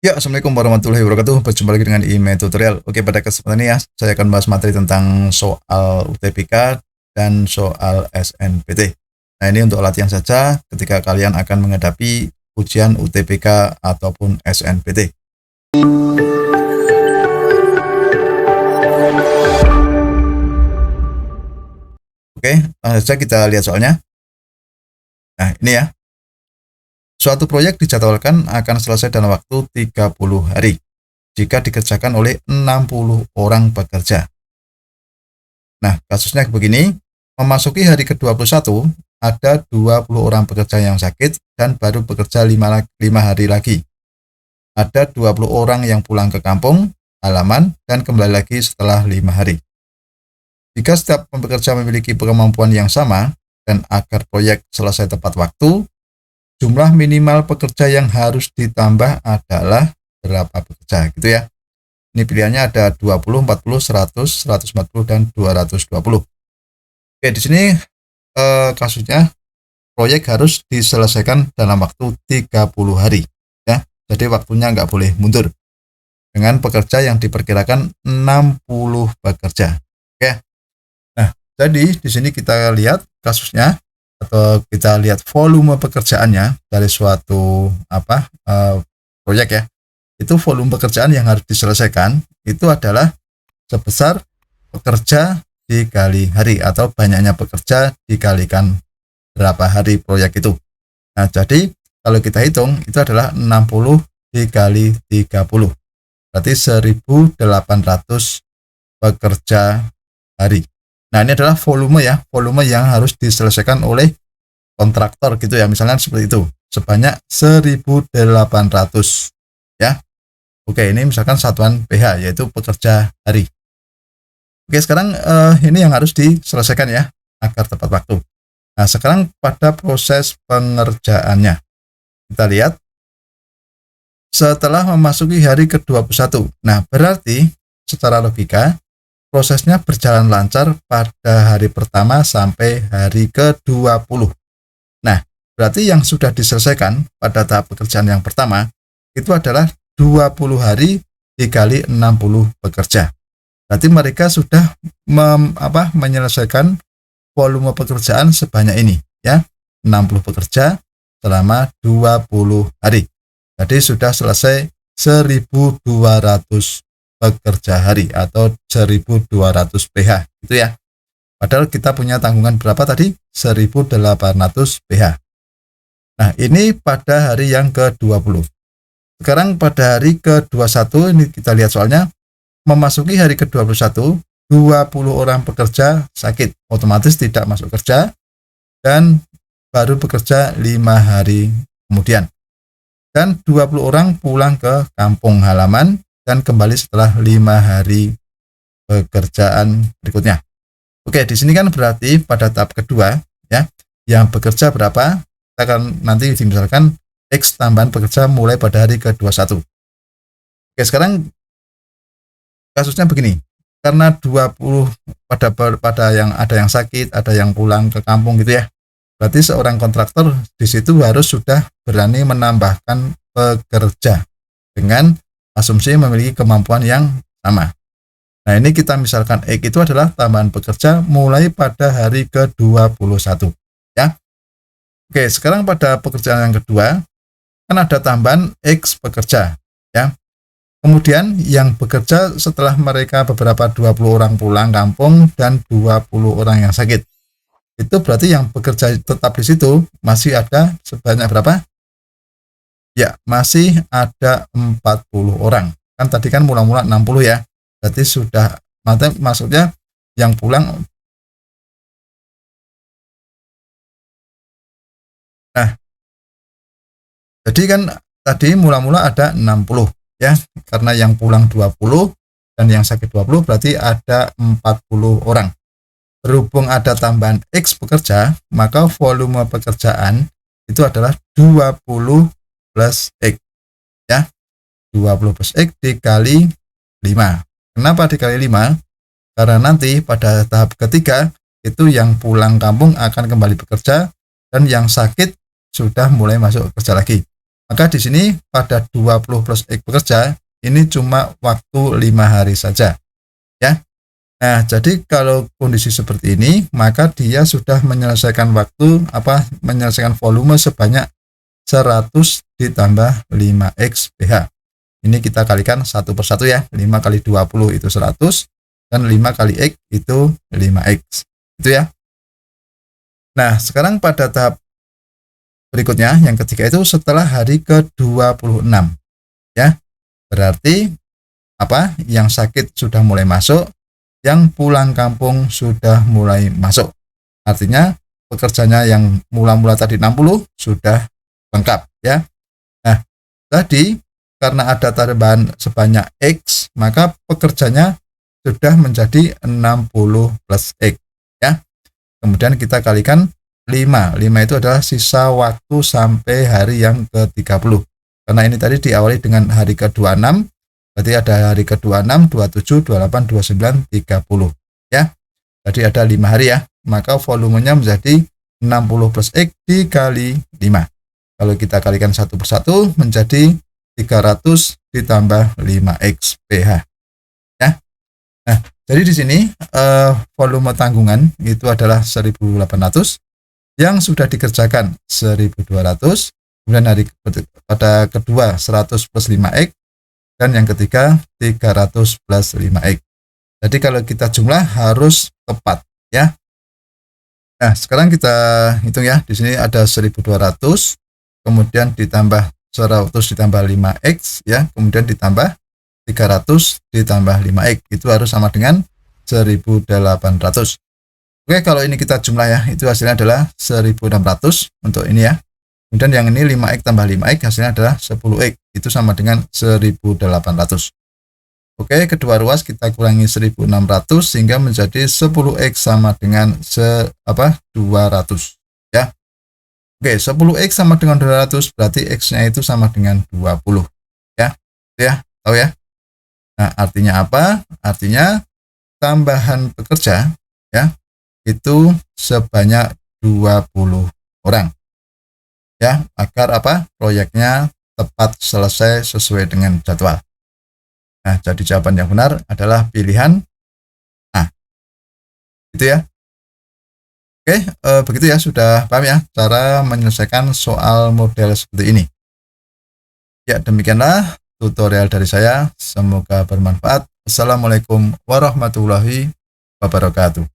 Ya, Assalamualaikum warahmatullahi wabarakatuh. Berjumpa lagi dengan IME Tutorial. Oke, pada kesempatan ini ya, saya akan bahas materi tentang soal UTBK dan soal SNPT. Nah, ini untuk latihan saja ketika kalian akan menghadapi ujian UTBK ataupun SNPT. Oke, langsung saja kita lihat soalnya. Nah, ini ya. Suatu proyek dijadwalkan akan selesai dalam waktu 30 hari jika dikerjakan oleh 60 orang pekerja. Nah, kasusnya begini, memasuki hari ke-21, ada 20 orang pekerja yang sakit dan baru bekerja 5 hari lagi. Ada 20 orang yang pulang ke kampung halaman dan kembali lagi setelah 5 hari. Jika setiap pekerja memiliki kemampuan yang sama dan agar proyek selesai tepat waktu, jumlah minimal pekerja yang harus ditambah adalah berapa pekerja, gitu ya. Ini pilihannya ada 20, 40, 100, 140, dan 220. Oke, di sini kasusnya proyek harus diselesaikan dalam waktu 30 hari. Ya, jadi waktunya nggak boleh mundur. Dengan pekerja yang diperkirakan 60 pekerja. Oke. Nah, jadi di sini kita lihat kasusnya, atau kita lihat volume pekerjaannya dari suatu proyek ya. Itu volume pekerjaan yang harus diselesaikan itu adalah sebesar pekerja dikali hari, atau banyaknya pekerja dikalikan berapa hari proyek itu. Nah, jadi kalau kita hitung itu adalah 60 dikali 30. Berarti 1800 pekerja hari. Nah, ini adalah volume ya, volume yang harus diselesaikan oleh kontraktor gitu ya, misalnya seperti itu, sebanyak 1800 ya. Oke, ini misalkan satuan PH yaitu pekerja hari. Oke, sekarang ini yang harus diselesaikan ya agar tepat waktu. Nah, sekarang pada proses pengerjaannya. Kita lihat setelah memasuki hari ke-21. Nah, berarti secara logika prosesnya berjalan lancar pada hari pertama sampai hari ke-20. Nah, berarti yang sudah diselesaikan pada tahap pekerjaan yang pertama itu adalah 20 hari dikali 60 pekerja. Berarti mereka sudah menyelesaikan volume pekerjaan sebanyak ini ya, 60 pekerja selama 20 hari. Jadi sudah selesai 1200 pekerja hari atau 1200 PH gitu ya. Padahal kita punya tanggungan berapa tadi? 1800 PH. Nah, ini pada hari yang ke-20. Sekarang pada hari ke-21 ini kita lihat soalnya, memasuki hari ke-21, 20 orang pekerja sakit, otomatis tidak masuk kerja dan baru bekerja 5 hari kemudian. Dan 20 orang pulang ke kampung halaman dan kembali setelah 5 hari pekerjaan berikutnya. Oke, di sini kan berarti pada tahap kedua ya, yang bekerja berapa? Kita akan nanti misalkan X tambahan pekerja mulai pada hari ke-21. Oke, sekarang kasusnya begini. Karena 20 pada yang ada yang sakit, ada yang pulang ke kampung gitu ya. Berarti seorang kontraktor di situ harus sudah berani menambahkan pekerja dengan asumsi memiliki kemampuan yang sama. Nah, ini kita misalkan X itu adalah tambahan pekerja mulai pada hari ke-21 ya. Oke, sekarang pada pekerjaan yang kedua kan ada tambahan X pekerja ya. Kemudian yang bekerja setelah mereka beberapa 20 orang pulang kampung dan 20 orang yang sakit. Itu berarti yang bekerja tetap di situ masih ada sebanyak berapa? Ya, masih ada 40 orang. Kan tadi kan mula-mula 60 ya. Berarti sudah, maksudnya yang pulang. Nah, jadi kan tadi mula-mula ada 60 ya. Karena yang pulang 20 dan yang sakit 20 berarti ada 40 orang. Berhubung ada tambahan X pekerja, maka volume pekerjaan itu adalah 20 plus X ya. 20 plus X dikali 5. Kenapa dikali 5? Karena nanti pada tahap ketiga itu yang pulang kampung akan kembali bekerja dan yang sakit sudah mulai masuk kerja lagi. Maka di sini pada 20 plus X bekerja, ini cuma waktu 5 hari saja. Ya. Nah, jadi kalau kondisi seperti ini, maka dia sudah menyelesaikan menyelesaikan volume sebanyak 100 ditambah 5X PH. Ini kita kalikan satu per satu ya. 5 kali 20 itu 100, dan 5 kali X itu 5X. Itu ya. Nah, sekarang pada tahap berikutnya, yang ketiga itu setelah hari ke-26. Ya. Berarti yang sakit sudah mulai masuk, yang pulang kampung sudah mulai masuk. Artinya pekerjanya yang mula-mula tadi 60 sudah lengkap ya. Nah, tadi karena ada tambahan sebanyak X, maka pekerjanya sudah menjadi 60 plus X ya. Kemudian kita kalikan 5. 5 itu adalah sisa waktu sampai hari yang ke-30. Karena ini tadi diawali dengan hari ke-26, berarti ada hari ke-26, 27, 28, 29, 30 ya. Jadi ada 5 hari ya. Maka volumenya menjadi 60 plus X dikali 5. Kalau kita kalikan satu per satu menjadi 300 ditambah 5X PH ya. Nah, jadi di sini volume tanggungan itu adalah 1800, yang sudah dikerjakan 1200, kemudian hari pada kedua 100 plus 5X, dan yang ketiga 300 plus 5X. Jadi kalau kita jumlah harus tepat ya. Nah, sekarang kita hitung ya. Di sini ada 1200, kemudian ditambah 100 ditambah 5X ya, kemudian ditambah 300 ditambah 5X, itu harus sama dengan 1800. Oke, kalau ini kita jumlah ya, itu hasilnya adalah 1600 untuk ini ya. Kemudian yang ini 5X tambah 5X hasilnya adalah 10X, itu sama dengan 1800. Oke, kedua ruas kita kurangi 1600 sehingga menjadi 10X sama dengan 200 ya. Oke, 10X sama dengan 200 berarti X-nya itu sama dengan 20 ya. Ya, tahu ya? Nah, artinya apa? Artinya tambahan pekerja ya itu sebanyak 20 orang ya, agar proyeknya tepat selesai sesuai dengan jadwal. Nah, jadi jawaban yang benar adalah pilihan A. Itu ya. Oke, begitu ya, sudah paham ya cara menyelesaikan soal model seperti ini. Ya, demikianlah tutorial dari saya. Semoga bermanfaat. Assalamualaikum warahmatullahi wabarakatuh.